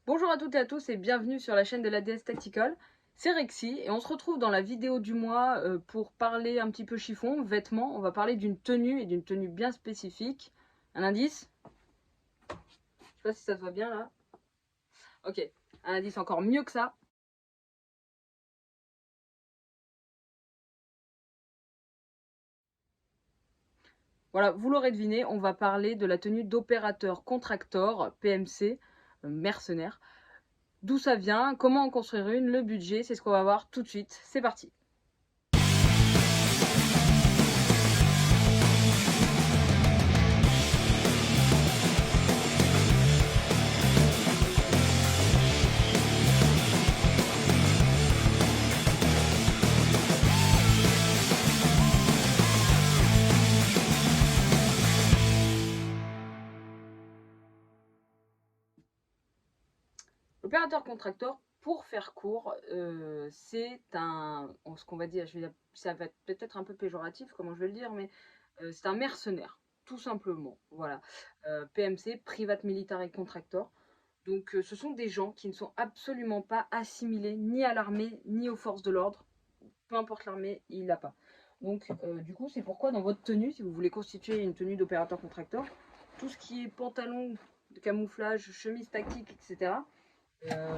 Bonjour à toutes et à tous et bienvenue sur la chaîne de la DS Tactical. C'est Rexy et on se retrouve dans la vidéo du mois pour parler un petit peu chiffon, vêtements. On va parler d'une tenue et d'une tenue bien spécifique. Un indice? Je sais pas si ça se voit bien là. Ok, un indice encore mieux que ça. Voilà, vous l'aurez deviné, on va parler de la tenue d'opérateur contractor, PMC, mercenaire. D'où ça vient, comment en construire une, le budget, c'est ce qu'on va voir tout de suite. C'est parti. L'opérateur contracteur, pour faire court, c'est ce qu'on va dire, ça va être peut-être un peu péjoratif, comment je vais le dire, mais c'est un mercenaire, tout simplement. Voilà. PMC, Private Military Contractor. Donc, ce sont des gens qui ne sont absolument pas assimilés ni à l'armée, ni aux forces de l'ordre. Peu importe l'armée, il l'a pas. Donc, du coup, c'est pourquoi dans votre tenue, si vous voulez constituer une tenue d'opérateur contracteur, tout ce qui est pantalon de camouflage, chemise tactique, etc.,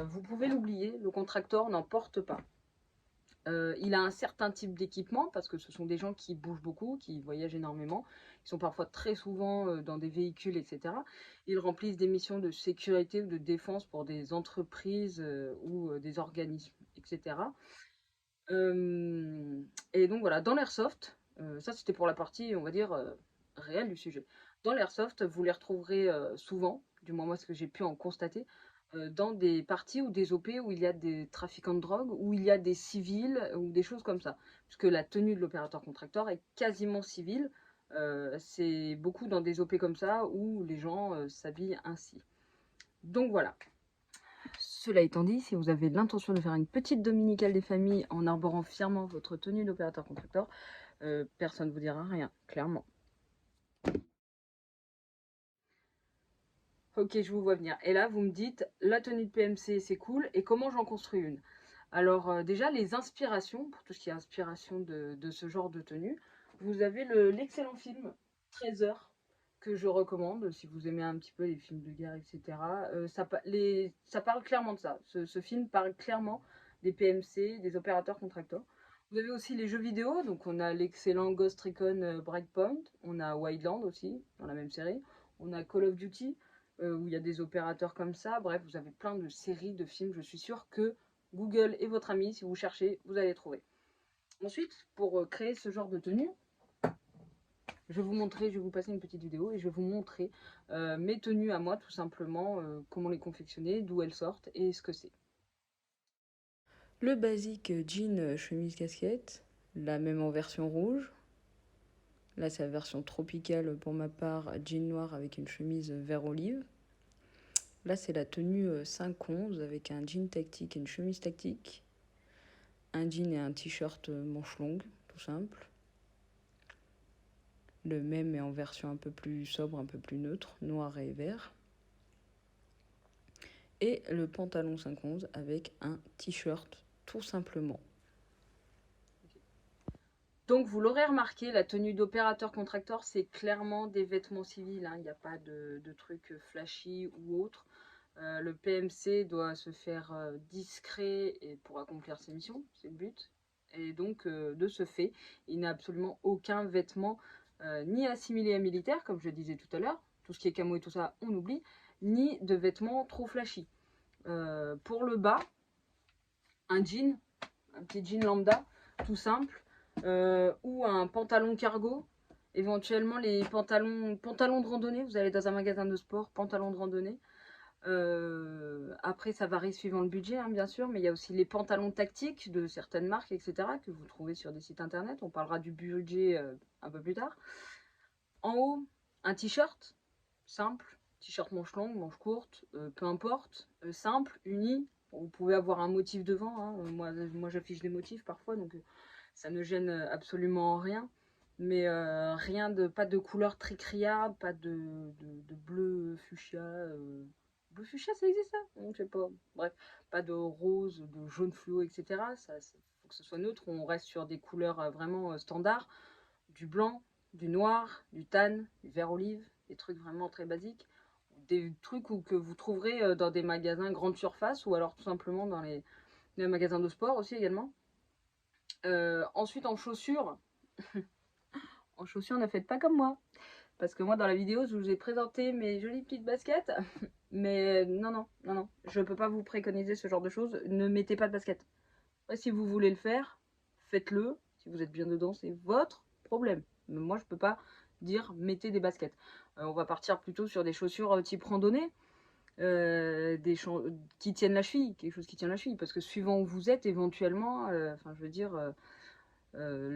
vous pouvez l'oublier, le contracteur n'en porte pas. Il a un certain type d'équipement parce que ce sont des gens qui bougent beaucoup, qui voyagent énormément. Ils sont parfois très souvent dans des véhicules, etc. Ils remplissent des missions de sécurité ou de défense pour des entreprises ou des organismes, etc. Et donc voilà, dans l'airsoft, ça c'était pour la partie, on va dire, réelle du sujet. Dans l'airsoft, vous les retrouverez souvent, du moins moi ce que j'ai pu en constater, dans des parties ou des OP où il y a des trafiquants de drogue, où il y a des civils ou des choses comme ça. Puisque la tenue de l'opérateur contracteur est quasiment civile. C'est beaucoup dans des OP comme ça où les gens s'habillent ainsi. Donc voilà. Cela étant dit, si vous avez l'intention de faire une petite dominicale des familles en arborant fièrement votre tenue d'opérateur contracteur, personne ne vous dira rien, clairement. Ok, je vous vois venir. Et là, vous me dites, la tenue de PMC, c'est cool, et comment j'en construis une? Alors déjà, les inspirations, pour tout ce qui est inspiration de ce genre de tenue, vous avez l'excellent film 13 heures que je recommande si vous aimez un petit peu les films de guerre, etc. Ça parle clairement de ça. Ce film parle clairement des PMC, des opérateurs contracteurs. Vous avez aussi les jeux vidéo, donc on a l'excellent Ghost Recon Breakpoint, on a Wildland aussi, dans la même série, on a Call of Duty, où il y a des opérateurs comme ça. Bref, vous avez plein de séries, de films. Je suis sûre que Google est votre ami. Si vous cherchez, vous allez trouver. Ensuite, pour créer ce genre de tenue, je vais vous montrer, je vais vous passer une petite vidéo et je vais vous montrer mes tenues à moi, tout simplement, comment les confectionner, d'où elles sortent et ce que c'est. Le basique jean, chemise, casquette, la même en version rouge. Là, c'est la version tropicale pour ma part, jean noir avec une chemise vert olive. Là, c'est la tenue 5-11 avec un jean tactique et une chemise tactique. Un jean et un t-shirt manche longue, tout simple. Le même est en version un peu plus sobre, un peu plus neutre, noir et vert. Et le pantalon 5-11 avec un t-shirt, tout simplement. Donc vous l'aurez remarqué, la tenue d'opérateur contracteur, c'est clairement des vêtements civils, hein. Il n'y a pas de trucs flashy ou autre. Le PMC doit se faire discret et pour accomplir ses missions, c'est le but. Et donc, de ce fait, il n'a absolument aucun vêtement ni assimilé à militaire, comme je le disais tout à l'heure, tout ce qui est camo et tout ça, on oublie, ni de vêtements trop flashy. Pour le bas, un jean, un petit jean lambda, tout simple, ou un pantalon cargo, éventuellement les pantalons de randonnée, vous allez dans un magasin de sport, pantalons de randonnée. Après, ça varie suivant le budget, hein, bien sûr, mais il y a aussi les pantalons tactiques de certaines marques, etc., que vous trouvez sur des sites internet. On parlera du budget un peu plus tard. En haut, un t-shirt, simple, t-shirt manche longue, manche courte, peu importe, simple, uni. Bon, vous pouvez avoir un motif devant, hein. Moi j'affiche des motifs parfois, donc ça ne gêne absolument rien. Mais rien de, pas de couleur très criarde, pas de bleu fuchsia, Bleu fuchsia, ça existe ça? Je sais pas. Bref, pas de rose, de jaune fluo, etc. Ça, faut que ce soit neutre. On reste sur des couleurs vraiment standards. Du blanc, du noir, du tan, du vert olive, des trucs vraiment très basiques. Des trucs que vous trouverez dans des magasins grande surface ou alors tout simplement dans les magasins de sport aussi également. Ensuite, en chaussures, ne faites pas comme moi. Parce que moi, dans la vidéo, je vous ai présenté mes jolies petites baskets. Mais non, non, non, non. Je ne peux pas vous préconiser ce genre de choses. Ne mettez pas de baskets. Après, si vous voulez le faire, faites-le. Si vous êtes bien dedans, c'est votre problème. Mais moi, je ne peux pas dire mettez des baskets. On va partir plutôt sur des chaussures type randonnée. Qui tiennent la cheville. Quelque chose qui tient la cheville. Parce que suivant où vous êtes, éventuellement, enfin, je veux dire...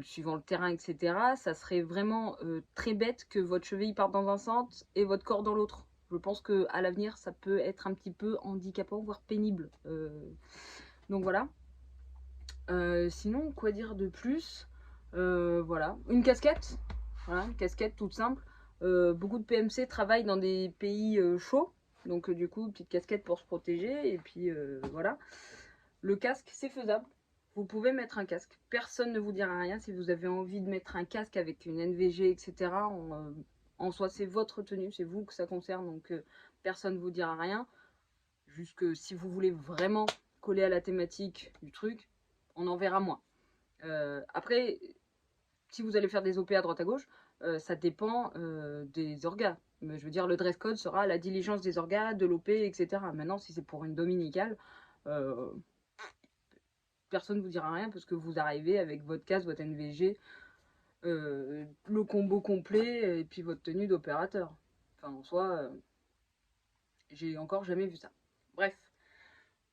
suivant le terrain, etc., ça serait vraiment très bête que votre cheville parte dans un sens et votre corps dans l'autre. Je pense qu'à l'avenir, ça peut être un petit peu handicapant, voire pénible. Donc voilà. Sinon, quoi dire de plus? Voilà. Une casquette. Voilà, une casquette toute simple. Beaucoup de PMC travaillent dans des pays chauds. Donc du coup, petite casquette pour se protéger. Et puis voilà. Le casque, c'est faisable. Vous pouvez mettre un casque. Personne ne vous dira rien. Si vous avez envie de mettre un casque avec une NVG, etc., en soi, c'est votre tenue. C'est vous que ça concerne. Donc, personne ne vous dira rien. Juste que si vous voulez vraiment coller à la thématique du truc, on en verra moins. Après, si vous allez faire des OP à droite à gauche, ça dépend des orgas. Je veux dire, le dress code sera à la diligence des orgas, de l'OP, etc. Maintenant, si c'est pour une dominicale, personne ne vous dira rien parce que vous arrivez avec votre casque, votre NVG, le combo complet et puis votre tenue d'opérateur. Enfin, en soi, j'ai encore jamais vu ça. Bref.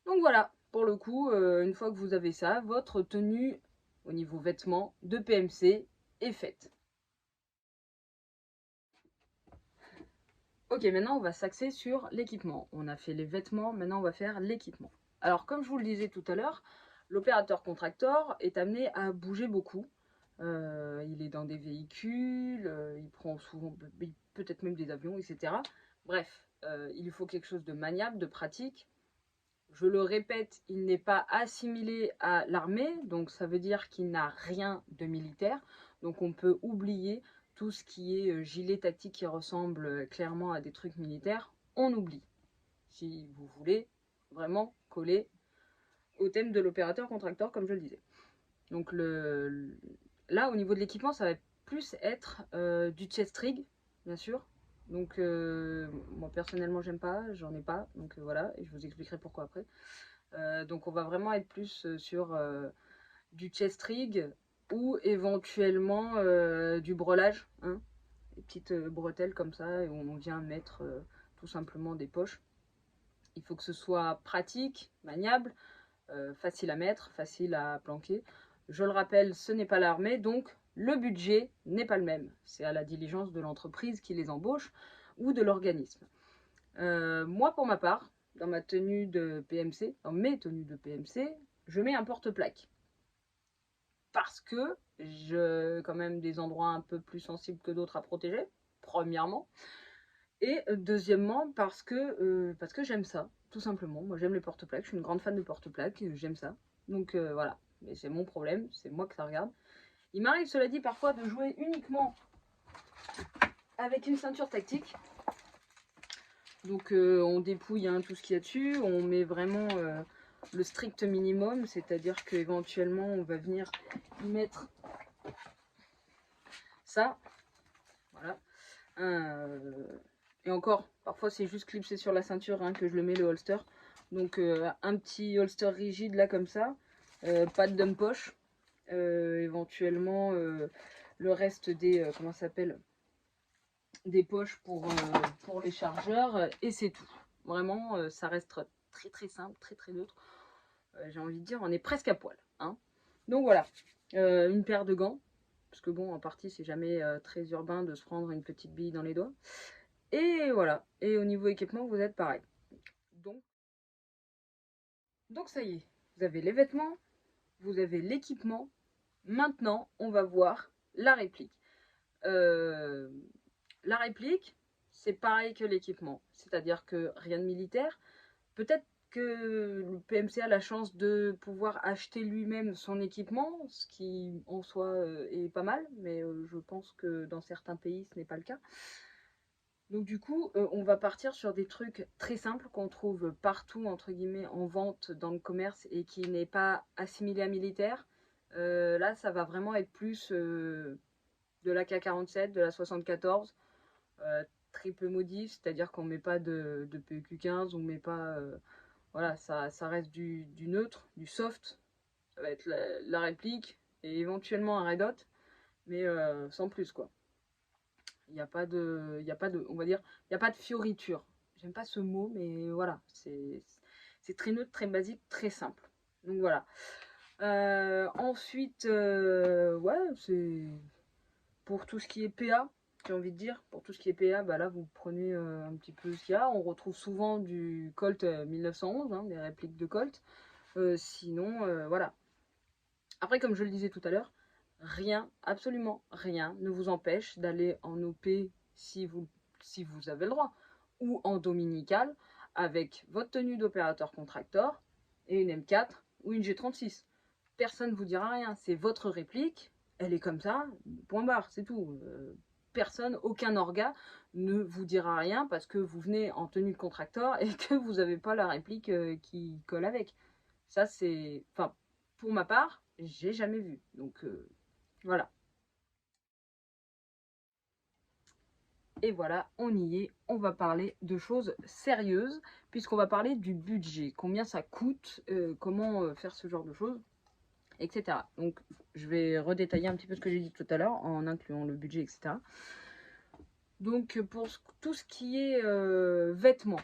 Donc voilà, pour le coup, une fois que vous avez ça, votre tenue au niveau vêtements de PMC est faite. Ok, maintenant on va s'axer sur l'équipement. On a fait les vêtements, maintenant on va faire l'équipement. Alors comme je vous le disais tout à l'heure, l'opérateur contractor est amené à bouger beaucoup. Il est dans des véhicules, il prend souvent peut-être même des avions, etc. Bref, il lui faut quelque chose de maniable, de pratique. Je le répète, il n'est pas assimilé à l'armée, donc ça veut dire qu'il n'a rien de militaire. Donc on peut oublier tout ce qui est gilet tactique qui ressemble clairement à des trucs militaires. On oublie. Si vous voulez vraiment coller au thème de l'opérateur contracteur, comme je le disais. Donc là, au niveau de l'équipement, ça va plus être du chest rig, bien sûr. Donc moi personnellement j'aime pas, j'en ai pas, donc voilà, et je vous expliquerai pourquoi après. Donc on va vraiment être plus sur du chest rig ou éventuellement du brelage, hein, des petites bretelles comme ça, et on vient mettre tout simplement des poches. Il faut que ce soit pratique, maniable, facile à mettre, facile à planquer. Je le rappelle, ce n'est pas l'armée, donc le budget n'est pas le même. C'est à la diligence de l'entreprise qui les embauche ou de l'organisme. Moi, pour ma part, dans ma tenue de PMC, dans mes tenues de PMC, je mets un porte-plaque. Parce que j'ai quand même des endroits un peu plus sensibles que d'autres à protéger, premièrement. Et deuxièmement, parce que j'aime ça, tout simplement. Moi, j'aime les porte-plaques, je suis une grande fan de porte-plaques, j'aime ça. Donc voilà, mais c'est mon problème, c'est moi que ça regarde. Il m'arrive, cela dit, parfois de jouer uniquement avec une ceinture tactique. Donc on dépouille hein, tout ce qu'il y a dessus, on met vraiment le strict minimum, c'est-à-dire qu'éventuellement on va venir y mettre ça. Voilà. Et encore, parfois c'est juste clipsé sur la ceinture hein, que je le mets le holster. Donc un petit holster rigide là comme ça, pas de dump poche. Éventuellement le reste des comment ça s'appelle, des poches pour les chargeurs et c'est tout. Vraiment ça reste très très simple, très très neutre. J'ai envie de dire on est presque à poil hein. Donc voilà, une paire de gants parce que bon en partie c'est jamais très urbain de se prendre une petite bille dans les doigts. Et voilà, et au niveau équipement vous êtes pareil. Donc ça y est, vous avez les vêtements, vous avez l'équipement. Maintenant, on va voir la réplique. La réplique, c'est pareil que l'équipement. C'est-à-dire que rien de militaire. Peut-être que le PMC a la chance de pouvoir acheter lui-même son équipement, ce qui en soi est pas mal, mais je pense que dans certains pays ce n'est pas le cas. Donc du coup, on va partir sur des trucs très simples qu'on trouve partout, entre guillemets, en vente dans le commerce et qui n'est pas assimilé à militaire. Là, ça va vraiment être plus de la K47, de la 74, triple modif, c'est-à-dire qu'on ne met pas de PQ15, on met pas... voilà, ça reste du neutre, du soft. Ça va être la réplique et éventuellement un red hot, mais sans plus, quoi. Il n'y a pas de, on va dire, il n'y a pas de fioriture. J'aime pas ce mot, mais voilà, c'est très neutre, très basique, très simple. Donc voilà. Ensuite, ouais, c'est pour tout ce qui est PA, j'ai envie de dire. Pour tout ce qui est PA, bah là, vous prenez un petit peu ce qu'il y a. On retrouve souvent du Colt 1911, hein, des répliques de Colt. Sinon, voilà. Après, comme je le disais tout à l'heure, rien, absolument rien ne vous empêche d'aller en OP si vous avez le droit, ou en dominical avec votre tenue d'opérateur contracteur et une M4 ou une G36. Personne ne vous dira rien, c'est votre réplique, elle est comme ça, point barre, c'est tout. Personne, aucun orga ne vous dira rien parce que vous venez en tenue de contracteur et que vous n'avez pas la réplique qui colle avec. Ça, c'est... Enfin, pour ma part, j'ai jamais vu. Donc, voilà. Et voilà, on y est. On va parler de choses sérieuses, puisqu'on va parler du budget. Combien ça coûte, comment faire ce genre de choses, etc. Donc, je vais redétailler un petit peu ce que j'ai dit tout à l'heure, en incluant le budget, etc. Donc, pour tout ce qui est vêtements.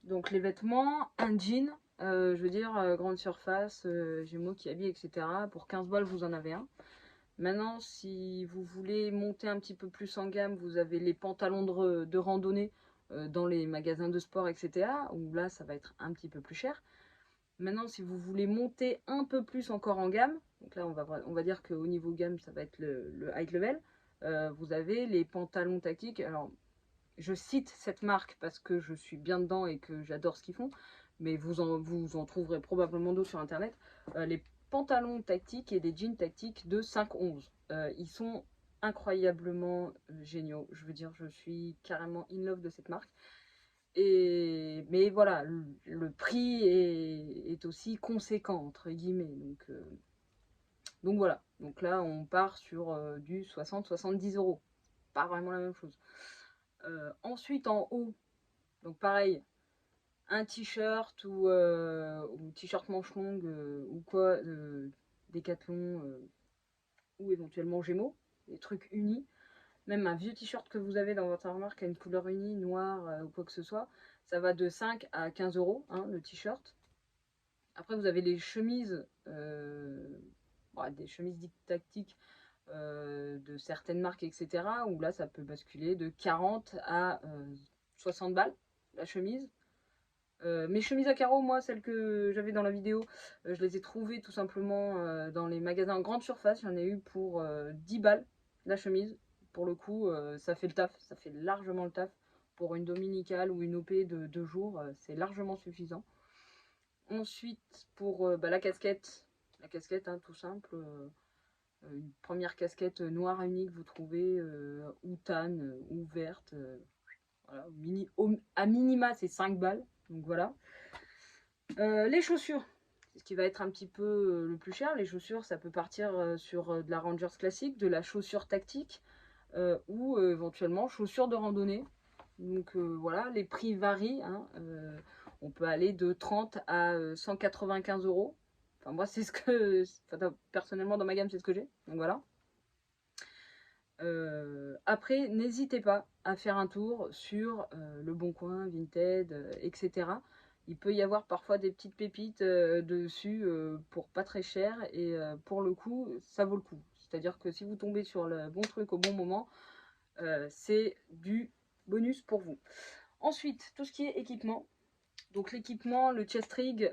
Donc, les vêtements, un jean, je veux dire, grande surface, Gémeaux qui habille, etc. Pour 15 balles, vous en avez un. Maintenant, si vous voulez monter un petit peu plus en gamme, vous avez les pantalons de randonnée dans les magasins de sport, etc. Où là, ça va être un petit peu plus cher. Maintenant, si vous voulez monter un peu plus encore en gamme, donc là, on va dire qu'au niveau gamme, ça va être le high level, vous avez les pantalons tactiques. Alors, je cite cette marque parce que je suis bien dedans et que j'adore ce qu'ils font, mais vous en trouverez probablement d'autres sur Internet. Les pantalons tactiques et des jeans tactiques de 511. Ils sont incroyablement géniaux. Je veux dire, je suis carrément in love de cette marque. Mais voilà, le prix est aussi conséquent, entre guillemets. Donc voilà. Donc là, on part sur du 60-70 euros. Pas vraiment la même chose. Ensuite, en haut, donc pareil, un t-shirt ou t-shirt manche longue ou quoi, Décathlon ou éventuellement Gémeaux, des trucs unis. Même un vieux t-shirt que vous avez dans votre armoire qui a une couleur unie, noire ou quoi que ce soit, ça va de 5 à 15 euros, hein, le t-shirt. Après, vous avez les chemises, des chemises dites tactiques de certaines marques, etc. Où là, ça peut basculer de 40 à 60 balles, la chemise. Mes chemises à carreaux, moi, celles que j'avais dans la vidéo, je les ai trouvées tout simplement dans les magasins en grande surface. J'en ai eu pour 10 balles, la chemise. Pour le coup, ça fait le taf, ça fait largement le taf. Pour une dominicale ou une OP de 2 jours, c'est largement suffisant. Ensuite, pour la casquette, hein, tout simple, une première casquette noire unique, vous trouvez, ou tan, ou verte. Voilà, à minima, c'est 5 balles. Donc voilà. Les chaussures, c'est ce qui va être un petit peu le plus cher. Les chaussures, ça peut partir sur de la Rangers classique, de la chaussure tactique ou éventuellement chaussures de randonnée. Donc voilà, les prix varient, hein. On peut aller de 30 à 195 euros. Enfin, moi, c'est ce que. Enfin, personnellement, dans ma gamme, c'est ce que j'ai. Donc voilà. Après, n'hésitez pas à faire un tour sur Le Bon Coin, Vinted, etc. Il peut y avoir parfois des petites pépites dessus pour pas très cher et pour le coup, ça vaut le coup. C'est-à-dire que si vous tombez sur le bon truc au bon moment, c'est du bonus pour vous. Ensuite, tout ce qui est équipement. Donc l'équipement, le chest rig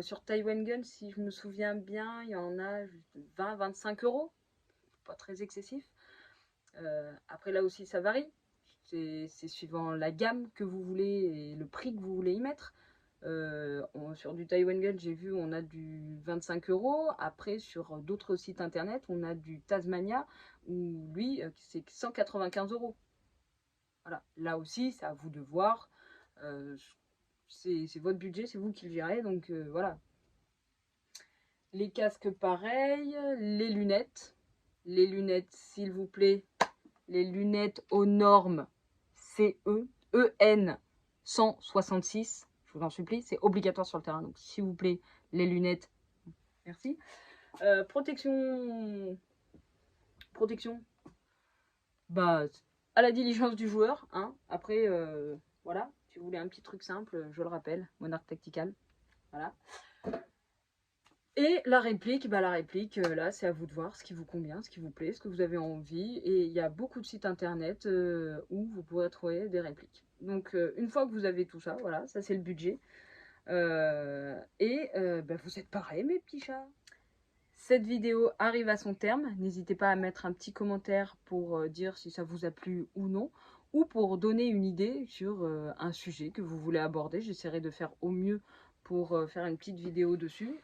sur Taiwan Gun, si je me souviens bien, il y en a 20-25 euros. Pas très excessif. Après là aussi ça varie. C'est suivant la gamme que vous voulez et le prix que vous voulez y mettre. Sur du Taiwan Gull, j'ai vu, on a du 25 €. Après, sur d'autres sites internet, on a du Tasmania, où lui, c'est 195 €. Voilà. Là aussi, c'est à vous de voir. C'est votre budget, c'est vous qui le gérez. Donc voilà. Les casques, pareil. Les lunettes. Les lunettes, s'il vous plaît. Les lunettes aux normes CE, EN 166. Je vous en supplie, c'est obligatoire sur le terrain. Donc, s'il vous plaît, les lunettes. Merci. Protection. Bah, à la diligence du joueur. Hein. Après, voilà. Si vous voulez un petit truc simple, je le rappelle, Monarch Tactical. Voilà. Et la réplique, là, c'est à vous de voir ce qui vous convient, ce qui vous plaît, ce que vous avez envie. Et il y a beaucoup de sites internet où vous pourrez trouver des répliques. Donc, une fois que vous avez tout ça, voilà, ça c'est le budget. Vous êtes pareil, mes petits chats. Cette vidéo arrive à son terme. N'hésitez pas à mettre un petit commentaire pour dire si ça vous a plu ou non, ou pour donner une idée sur un sujet que vous voulez aborder. J'essaierai de faire au mieux pour faire une petite vidéo dessus.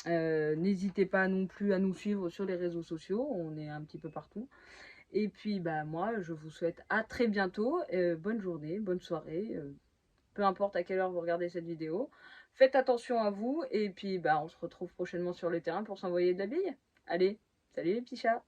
N'hésitez pas non plus à nous suivre sur les réseaux sociaux, on est un petit peu partout. Et puis moi je vous souhaite à très bientôt, bonne journée, bonne soirée, peu importe à quelle heure vous regardez cette vidéo. Faites attention à vous et puis on se retrouve prochainement sur le terrain pour s'envoyer de la bille. Allez, salut les petits chats!